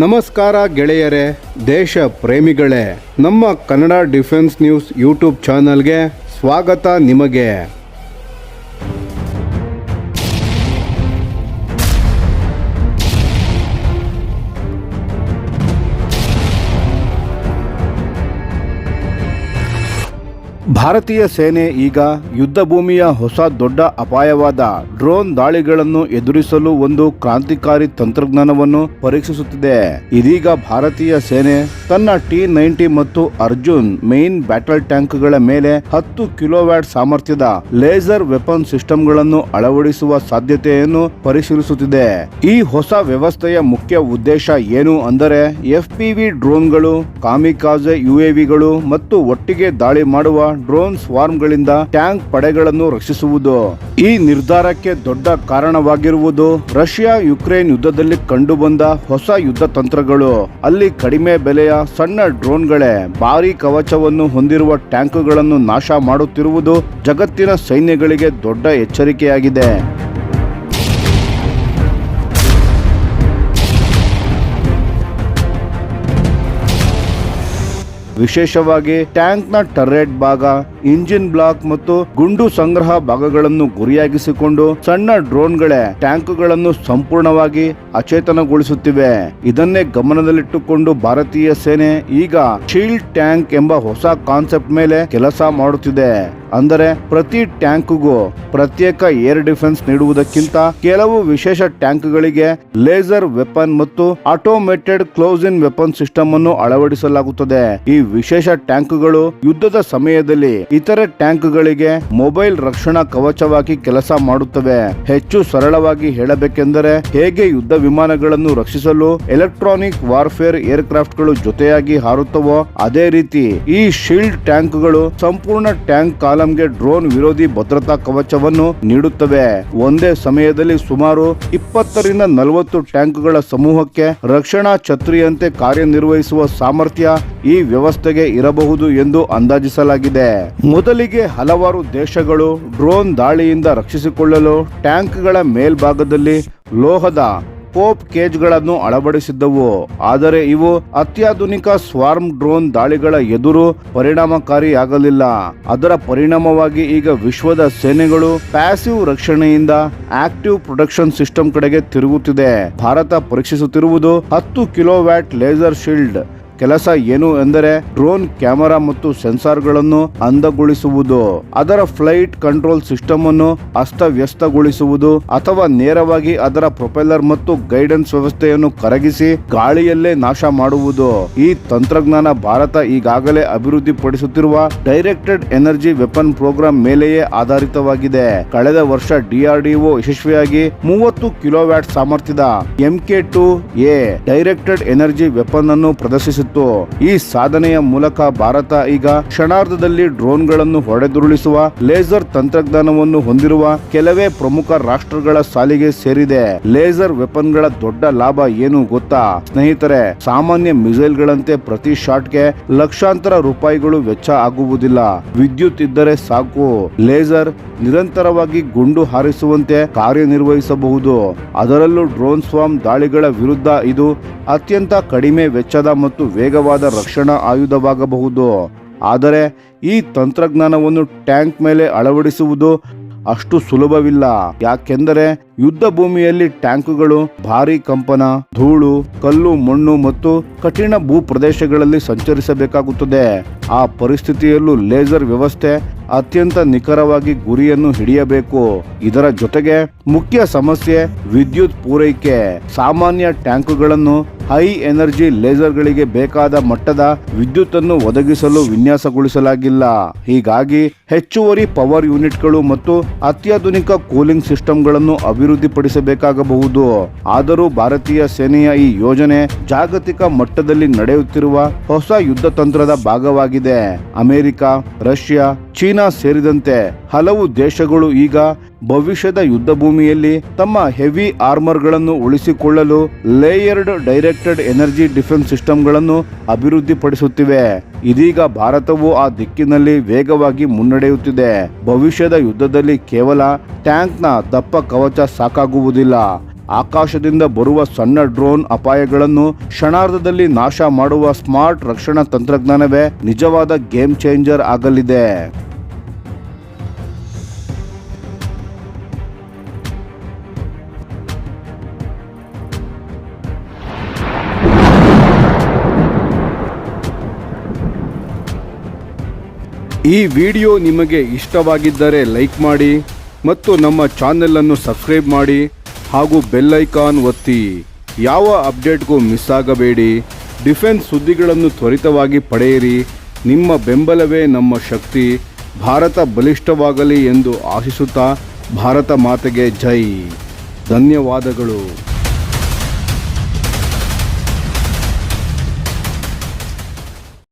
ನಮಸ್ಕಾರ ಗೆಳೆಯರೇ, ದೇಶ ಪ್ರೇಮಿಗಳೇ, ನಮ್ಮ ಕನ್ನಡ ಡಿಫೆನ್ಸ್ ನ್ಯೂಸ್ ಯೂಟ್ಯೂಬ್ ಚಾನಲ್ಗೆ ಸ್ವಾಗತ ನಿಮಗೆ. ಭಾರತೀಯ ಸೇನೆ ಈಗ ಯುದ್ಧ ಭೂಮಿಯ ಹೊಸ ದೊಡ್ಡ ಅಪಾಯವಾದ ಡ್ರೋನ್ ದಾಳಿಗಳನ್ನು ಎದುರಿಸಲು ಒಂದು ಕ್ರಾಂತಿಕಾರಿ ತಂತ್ರಜ್ಞಾನವನ್ನು ಪರೀಕ್ಷಿಸುತ್ತಿದೆ. ಇದೀಗ ಭಾರತೀಯ ಸೇನೆ ತನ್ನ T-90 ಮತ್ತು ಅರ್ಜುನ್ ಮೇನ್ ಬ್ಯಾಟಲ್ ಟ್ಯಾಂಕ್ಗಳ ಮೇಲೆ 10 ಕಿಲೋವ್ಯಾಟ್ ಸಾಮರ್ಥ್ಯದ ಲೇಸರ್ ವೆಪನ್ ಸಿಸ್ಟಮ್ಗಳನ್ನು ಅಳವಡಿಸುವ ಸಾಧ್ಯತೆಯನ್ನು ಪರಿಶೀಲಿಸುತ್ತಿದೆ. ಈ ಹೊಸ ವ್ಯವಸ್ಥೆಯ ಮುಖ್ಯ ಉದ್ದೇಶ ಏನು ಅಂದರೆ FPV ಡ್ರೋನ್ಗಳು, ಕಾಮಿಕಾಜೆ UAVಗಳು ಮತ್ತು ಒಟ್ಟಿಗೆ ದಾಳಿ ಮಾಡುವ ಡ್ರೋನ್ ಸ್ವಾರ್ಮ್ಗಳಿಂದ ಟ್ಯಾಂಕ್ ಪಡೆಗಳನ್ನು ರಕ್ಷಿಸುವುದು. ಈ ನಿರ್ಧಾರಕ್ಕೆ ದೊಡ್ಡ ಕಾರಣವಾಗಿರುವುದು ರಷ್ಯಾ ಯುಕ್ರೇನ್ ಯುದ್ಧದಲ್ಲಿ ಕಂಡುಬಂದ ಹೊಸ ಯುದ್ಧ ತಂತ್ರಗಳು. ಅಲ್ಲಿ ಕಡಿಮೆ ಬೆಲೆಯ ಸಣ್ಣ ಡ್ರೋನ್ಗಳೇ ಭಾರೀ ಕವಚವನ್ನು ಹೊಂದಿರುವ ಟ್ಯಾಂಕ್ಗಳನ್ನು ನಾಶ ಮಾಡುತ್ತಿರುವುದು ಜಗತ್ತಿನ ಸೈನ್ಯಗಳಿಗೆ ದೊಡ್ಡ ಎಚ್ಚರಿಕೆಯಾಗಿದೆ. ವಿಶೇಷವಾಗಿ ಟ್ಯಾಂಕ್ನ ಟರ್ರೆಟ್ ಭಾಗ, ಇಂಜಿನ್ ಬ್ಲಾಕ್ ಮತ್ತು ಗುಂಡು ಸಂಗ್ರಹ ಭಾಗಗಳನ್ನು ಗುರಿಯಾಗಿಸಿಕೊಂಡು ಸಣ್ಣ ಡ್ರೋನ್ಗಳೇ ಟ್ಯಾಂಕ್ಗಳನ್ನು ಸಂಪೂರ್ಣವಾಗಿ ಅಚೇತನಗೊಳಿಸುತ್ತಿವೆ. ಇದನ್ನೇ ಗಮನದಲ್ಲಿಟ್ಟುಕೊಂಡು ಭಾರತೀಯ ಸೇನೆ ಈಗ ಶೀಲ್ಡ್ ಟ್ಯಾಂಕ್ ಎಂಬ ಹೊಸ ಕಾನ್ಸೆಪ್ಟ್ ಮೇಲೆ ಕೆಲಸ ಮಾಡುತ್ತಿದೆ. ಅಂದರೆ ಪ್ರತಿ ಟ್ಯಾಂಕ್ಗೂ ಪ್ರತ್ಯೇಕ ಏರ್ ಡಿಫೆನ್ಸ್ ನೀಡುವುದಕ್ಕಿಂತ ಕೆಲವು ವಿಶೇಷ ಟ್ಯಾಂಕ್ಗಳಿಗೆ ಲೇಸರ್ ವೆಪನ್ ಮತ್ತು ಆಟೋಮೇಟೆಡ್ ಕ್ಲೋಸ್ ಇನ್ ವೆಪನ್ ಸಿಸ್ಟಮ್ ಅನ್ನು ಅಳವಡಿಸಲಾಗುತ್ತದೆ. ಈ ವಿಶೇಷ ಟ್ಯಾಂಕ್ಗಳು ಯುದ್ಧದ ಸಮಯದಲ್ಲಿ ಇತರೆ ಟ್ಯಾಂಕ್ಗಳಿಗೆ ಮೊಬೈಲ್ ರಕ್ಷಣಾ ಕವಚವಾಗಿ ಕೆಲಸ ಮಾಡುತ್ತವೆ. ಹೆಚ್ಚು ಸರಳವಾಗಿ ಹೇಳಬೇಕೆಂದರೆ ಹೇಗೆ ಯುದ್ಧ ವಿಮಾನಗಳನ್ನು ರಕ್ಷಿಸಲು ಎಲೆಕ್ಟ್ರಾನಿಕ್ ವಾರ್ಫೇರ್ ಏರ್ಕ್ರಾಫ್ಟ್ ಗಳು ಜೊತೆಯಾಗಿ ಹಾರುತ್ತವೋ ಅದೇ ರೀತಿ ಈ ಶೀಲ್ಡ್ ಟ್ಯಾಂಕ್ಗಳು ಸಂಪೂರ್ಣ ಟ್ಯಾಂಕ್ ಕಾಲಂಗೆ ಡ್ರೋನ್ ವಿರೋಧಿ ಭದ್ರತಾ ಕವಚವನ್ನು ನೀಡುತ್ತವೆ. ಒಂದೇ ಸಮಯದಲ್ಲಿ ಸುಮಾರು 20ರಿಂದ 40 ಟ್ಯಾಂಕ್ಗಳ ಸಮೂಹಕ್ಕೆ ರಕ್ಷಣಾ ಛತ್ರಿಯಂತೆ ಕಾರ್ಯನಿರ್ವಹಿಸುವ ಸಾಮರ್ಥ್ಯ ಈ ವ್ಯವಸ್ಥೆಗೆ ಇರಬಹುದು ಎಂದು ಅಂದಾಜಿಸಲಾಗಿದೆ. ಮೊದಲಿಗೆ ಹಲವಾರು ದೇಶಗಳು ಡ್ರೋನ್ ದಾಳಿಯಿಂದ ರಕ್ಷಿಸಿಕೊಳ್ಳಲು ಟ್ಯಾಂಕ್ಗಳ ಮೇಲ್ಭಾಗದಲ್ಲಿ ಲೋಹದ ಪೋಪ್ ಕೇಜ್ಗಳನ್ನು ಅಳವಡಿಸಿದ್ದವು. ಆದರೆ ಇವು ಅತ್ಯಾಧುನಿಕ ಸ್ವಾರ್ಮ್ ಡ್ರೋನ್ ದಾಳಿಗಳ ಎದುರು ಪರಿಣಾಮಕಾರಿಯಾಗಲಿಲ್ಲ. ಅದರ ಪರಿಣಾಮವಾಗಿ ಈಗ ವಿಶ್ವದ ಸೇನೆಗಳು ಪ್ಯಾಸಿವ್ ರಕ್ಷಣೆಯಿಂದ ಆಕ್ಟಿವ್ ಪ್ರೊಟೆಕ್ಷನ್ ಸಿಸ್ಟಮ್ ಕಡೆಗೆ ತಿರುಗುತ್ತಿದೆ. ಭಾರತ ಪರೀಕ್ಷಿಸುತ್ತಿರುವುದು 10 ಕಿಲೋವ್ಯಾಟ್ ಲೇಸರ್ ಶೀಲ್ಡ್. ಕೆಲಸ ಏನು ಎಂದರೆ ಡ್ರೋನ್ ಕ್ಯಾಮೆರಾ ಮತ್ತು ಸೆನ್ಸಾರ್ಗಳನ್ನು ಅಂದಗೊಳಿಸುವುದು, ಅದರ ಫ್ಲೈಟ್ ಕಂಟ್ರೋಲ್ ಸಿಸ್ಟಮ್ ಅನ್ನು ಅಸ್ತವ್ಯಸ್ತಗೊಳಿಸುವುದು ಅಥವಾ ನೇರವಾಗಿ ಅದರ ಪ್ರೊಪೆಲ್ಲರ್ ಮತ್ತು ಗೈಡೆನ್ಸ್ ವ್ಯವಸ್ಥೆಯನ್ನು ಕರಗಿಸಿ ಗಾಳಿಯಲ್ಲೇ ನಾಶ ಮಾಡುವುದು. ಈ ತಂತ್ರಜ್ಞಾನ ಭಾರತ ಈಗಾಗಲೇ ಅಭಿವೃದ್ಧಿಪಡಿಸುತ್ತಿರುವ ಡೈರೆಕ್ಟೆಡ್ ಎನರ್ಜಿ ವೆಪನ್ ಪ್ರೋಗ್ರಾಂ ಮೇಲೆಯೇ ಆಧಾರಿತವಾಗಿದೆ. ಕಳೆದ ವರ್ಷ DRDO ಯಶಸ್ವಿಯಾಗಿ 30 ಕಿಲೋವ್ಯಾಟ್ ಸಾಮರ್ಥ್ಯದ MK2A ಡೈರೆಕ್ಟೆಡ್ ಎನರ್ಜಿ ವೆಪನ್ ಅನ್ನು ಪ್ರದರ್ಶಿಸಿತು. ಈ ಸಾಧನೆಯ ಮೂಲಕ ಭಾರತ ಈಗ ಕ್ಷಣಾರ್ಧದಲ್ಲಿ ಡ್ರೋನ್ಗಳನ್ನು ಹೊಡೆದುರುಳಿಸುವ ಲೇಸರ್ ತಂತ್ರಜ್ಞಾನವನ್ನು ಹೊಂದಿರುವ ಕೆಲವೇ ಪ್ರಮುಖ ರಾಷ್ಟ್ರಗಳ ಸಾಲಿಗೆ ಸೇರಿದೆ. ಲೇಸರ್ ವೆಪನ್ಗಳ ದೊಡ್ಡ ಲಾಭ ಏನು ಗೊತ್ತಾ ಸ್ನೇಹಿತರೆ? ಸಾಮಾನ್ಯ ಮಿಸೈಲ್ಗಳಂತೆ ಪ್ರತಿ ಶಾಟ್ಗೆ ಲಕ್ಷಾಂತರ ರೂಪಾಯಿಗಳು ವೆಚ್ಚ ಆಗುವುದಿಲ್ಲ. ವಿದ್ಯುತ್ ಇದ್ದರೆ ಸಾಕು, ಲೇಸರ್ ನಿರಂತರವಾಗಿ ಗುಂಡು ಹಾರಿಸುವಂತೆ ಕಾರ್ಯನಿರ್ವಹಿಸಬಹುದು. ಅದರಲ್ಲೂ ಡ್ರೋನ್ ಸ್ವಾರ್ಮ್ ದಾಳಿಗಳ ವಿರುದ್ಧ ಇದು ಅತ್ಯಂತ ಕಡಿಮೆ ವೆಚ್ಚದ ಮತ್ತು ವೇಗವಾದ ರಕ್ಷಣಾ ಆಯುಧವಾಗಬಹುದು. ಆದರೆ ಈ ತಂತ್ರಜ್ಞಾನವನ್ನು ಟ್ಯಾಂಕ್ ಮೇಲೆ ಅಳವಡಿಸುವುದು ಅಷ್ಟು ಸುಲಭವಿಲ್ಲ. ಯಾಕೆಂದರೆ ಯುದ್ಧ ಭೂಮಿಯಲ್ಲಿ ಟ್ಯಾಂಕ್ಗಳು ಭಾರೀ ಕಂಪನ, ಧೂಳು, ಕಲ್ಲು, ಮಣ್ಣು ಮತ್ತು ಕಠಿಣ ಭೂ ಪ್ರದೇಶಗಳಲ್ಲಿ ಸಂಚರಿಸಬೇಕಾಗುತ್ತದೆ. ಆ ಪರಿಸ್ಥಿತಿಯಲ್ಲೂ ಲೇಸರ್ ವ್ಯವಸ್ಥೆ ಅತ್ಯಂತ ನಿಖರವಾಗಿ ಗುರಿಯನ್ನು ಹಿಡಿಯಬೇಕು. ಇದರ ಜೊತೆಗೆ ಮುಖ್ಯ ಸಮಸ್ಯೆ ವಿದ್ಯುತ್ ಪೂರೈಕೆ. ಸಾಮಾನ್ಯ ಟ್ಯಾಂಕ್ಗಳನ್ನು ಹೈ ಎನರ್ಜಿ ಲೇಸರ್ಗಳಿಗೆ ಬೇಕಾದ ಮಟ್ಟದ ವಿದ್ಯುತ್ ಅನ್ನು ಒದಗಿಸಲು ವಿನ್ಯಾಸಗೊಳಿಸಲಾಗಿಲ್ಲ. ಹೀಗಾಗಿ ಹೆಚ್ಚುವರಿ ಪವರ್ ಯೂನಿಟ್ಗಳು ಮತ್ತು ಅತ್ಯಾಧುನಿಕ ಕೂಲಿಂಗ್ ಸಿಸ್ಟಮ್ಗಳನ್ನು ಅಭಿವೃದ್ಧಿಪಡಿಸಬೇಕಾಗಬಹುದು. ಆದರೂ ಭಾರತೀಯ ಸೇನೆಯ ಈ ಯೋಜನೆ ಜಾಗತಿಕ ಮಟ್ಟದಲ್ಲಿ ನಡೆಯುತ್ತಿರುವ ಹೊಸ ಯುದ್ಧ ತಂತ್ರದ ಭಾಗವಾಗಿದೆ. ಅಮೆರಿಕ, ರಷ್ಯಾ, ಚೀನಾ ಸೇರಿದಂತೆ ಹಲವು ದೇಶಗಳು ಈಗ ಭವಿಷ್ಯದ ಯುದ್ಧ ಭೂಮಿಯಲ್ಲಿ ತಮ್ಮ ಹೆವಿ ಆರ್ಮರ್ಗಳನ್ನು ಉಳಿಸಿಕೊಳ್ಳಲು ಲೇಯರ್ಡ್ ಡೈರೆಕ್ಟೆಡ್ ಎನರ್ಜಿ ಡಿಫೆನ್ಸ್ ಸಿಸ್ಟಮ್ಗಳನ್ನು ಅಭಿವೃದ್ಧಿಪಡಿಸುತ್ತಿವೆ. ಇದೀಗ ಭಾರತವು ಆ ದಿಕ್ಕಿನಲ್ಲಿ ವೇಗವಾಗಿ ಮುನ್ನಡೆಯುತ್ತಿದೆ. ಭವಿಷ್ಯದ ಯುದ್ಧದಲ್ಲಿ ಕೇವಲ ಟ್ಯಾಂಕ್ನ ದಪ್ಪ ಕವಚ ಸಾಕಾಗುವುದಿಲ್ಲ. ಆಕಾಶದಿಂದ ಬರುವ ಸಣ್ಣ ಡ್ರೋನ್ ಅಪಾಯಗಳನ್ನು ಕ್ಷಣಾರ್ಧದಲ್ಲಿ ನಾಶ ಮಾಡುವ ಸ್ಮಾರ್ಟ್ ರಕ್ಷಣಾ ತಂತ್ರಜ್ಞಾನವೇ ನಿಜವಾದ ಗೇಮ್ ಚೇಂಜರ್ ಆಗಲಿದೆ. ಈ ವಿಡಿಯೋ ನಿಮಗೆ ಇಷ್ಟವಾಗಿದ್ದರೆ ಲೈಕ್ ಮಾಡಿ ಮತ್ತು ನಮ್ಮ ಚಾನೆಲ್ ಅನ್ನು ಸಬ್ಸ್ಕ್ರೈಬ್ ಮಾಡಿ ಹಾಗೂ ಬೆಲ್ ಐಕಾನ್ ಒತ್ತಿ. ಯಾವ ಅಪ್ಡೇಟ್ಗೂ ಮಿಸ್ ಆಗಬೇಡಿ. ಡಿಫೆನ್ಸ್ ಸುದ್ದಿಗಳನ್ನು ತ್ವರಿತವಾಗಿ ಪಡೆಯಿರಿ. ನಿಮ್ಮ ಬೆಂಬಲವೇ ನಮ್ಮ ಶಕ್ತಿ. ಭಾರತ ಬಲಿಷ್ಠವಾಗಲಿ ಎಂದು ಆಶಿಸುತ್ತಾ ಭಾರತ ಮಾತೆಗೆ ಜೈ. ಧನ್ಯವಾದಗಳು.